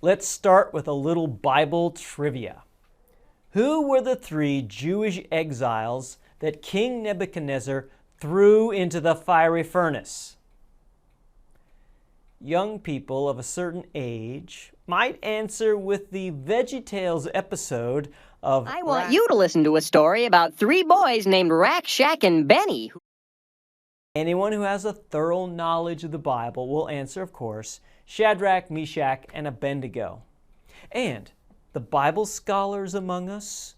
let's start with a little Bible trivia. Who were the three Jewish exiles that King Nebuchadnezzar threw into the fiery furnace? Young people of a certain age might answer with the VeggieTales episode of I want you to listen to a story about three boys named Rack, Shack, and Benny. Anyone who has a thorough knowledge of the Bible will answer, of course, Shadrach, Meshach, and Abednego. And the Bible scholars among us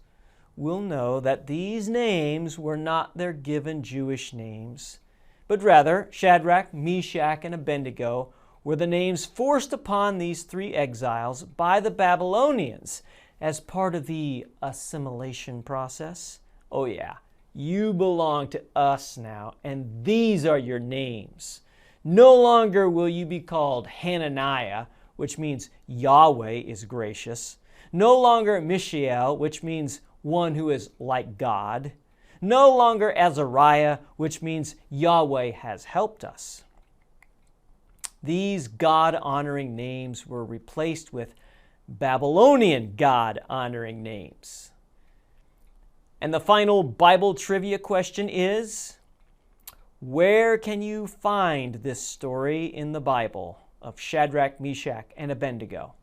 will know that these names were not their given Jewish names, but rather Shadrach, Meshach, and Abednego were the names forced upon these three exiles by the Babylonians as part of the assimilation process. Oh yeah, you belong to us now, and these are your names. No longer will you be called Hananiah, which means Yahweh is gracious. No longer Mishael, which means one who is like God. No longer Azariah, which means Yahweh has helped us. These God-honoring names were replaced with Babylonian God-honoring names. And the final Bible trivia question is, where can you find this story in the Bible of Shadrach, Meshach, and Abednego?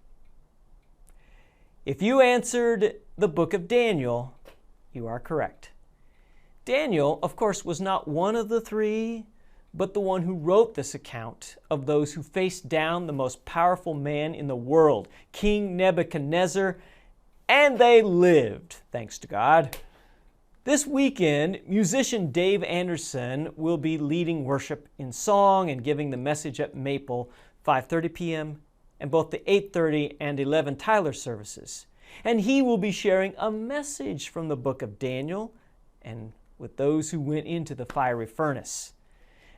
If you answered the book of Daniel, you are correct. Daniel, of course, was not one of the three, but the one who wrote this account of those who faced down the most powerful man in the world, King Nebuchadnezzar, and they lived, thanks to God. This weekend, musician Dave Anderson will be leading worship in song and giving the message at Maple, 5:30 p.m., and both the 8:30 and 11 Tyler services. And he will be sharing a message from the book of Daniel and with those who went into the fiery furnace.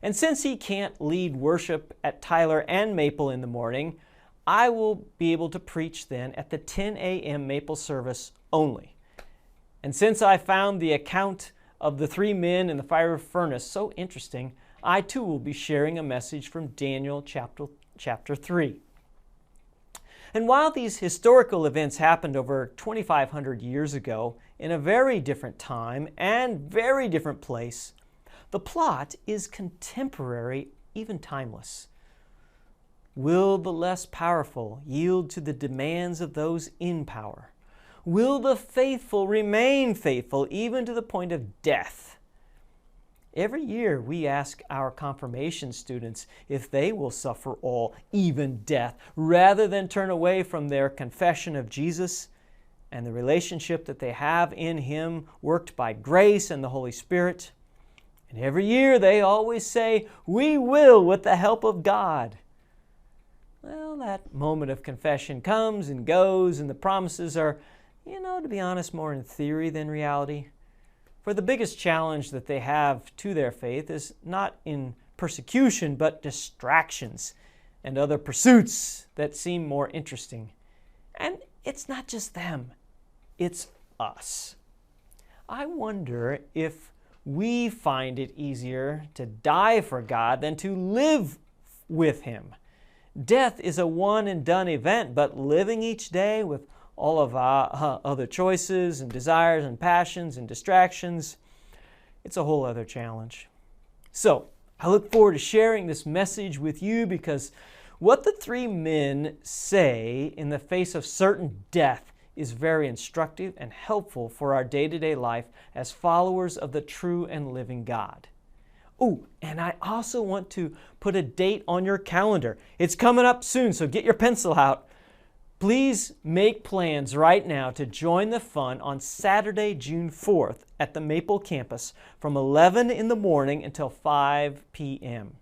And since he can't lead worship at Tyler and Maple in the morning, I will be able to preach then at the 10 a.m. Maple service only. And since I found the account of the three men in the fiery furnace so interesting, I too will be sharing a message from Daniel chapter 3. And while these historical events happened over 2,500 years ago in a very different time and very different place, the plot is contemporary, even timeless. Will the less powerful yield to the demands of those in power? Will the faithful remain faithful even to the point of death? Every year we ask our confirmation students if they will suffer all, even death, rather than turn away from their confession of Jesus and the relationship that they have in Him, worked by grace and the Holy Spirit. And every year they always say, "We will with the help of God." Well, that moment of confession comes and goes, and the promises are, to be honest, more in theory than reality. For the biggest challenge that they have to their faith is not in persecution, but distractions and other pursuits that seem more interesting. And it's not just them, it's us. I wonder if we find it easier to die for God than to live with Him. Death is a one and done event, but living each day with all of our other choices and desires and passions and distractions, it's a whole other challenge. So, I look forward to sharing this message with you because what the three men say in the face of certain death is very instructive and helpful for our day-to-day life as followers of the true and living God. Oh, and I also want to put a date on your calendar. It's coming up soon, so get your pencil out. Please make plans right now to join the fun on Saturday, June 4th at the Maple campus from 11 in the morning until 5 p.m.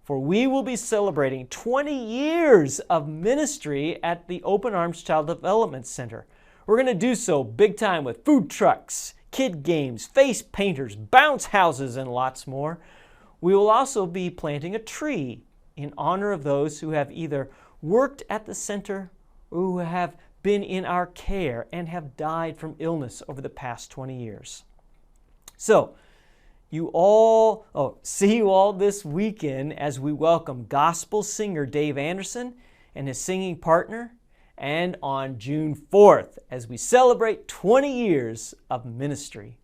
For we will be celebrating 20 years of ministry at the Open Arms Child Development Center. We're going to do so big time with food trucks, kid games, face painters, bounce houses, and lots more. We will also be planting a tree in honor of those who have either worked at the center or who have been in our care and have died from illness over the past 20 years. So, see you all this weekend as we welcome gospel singer Dave Anderson and his singing partner, and on June 4th as we celebrate 20 years of ministry.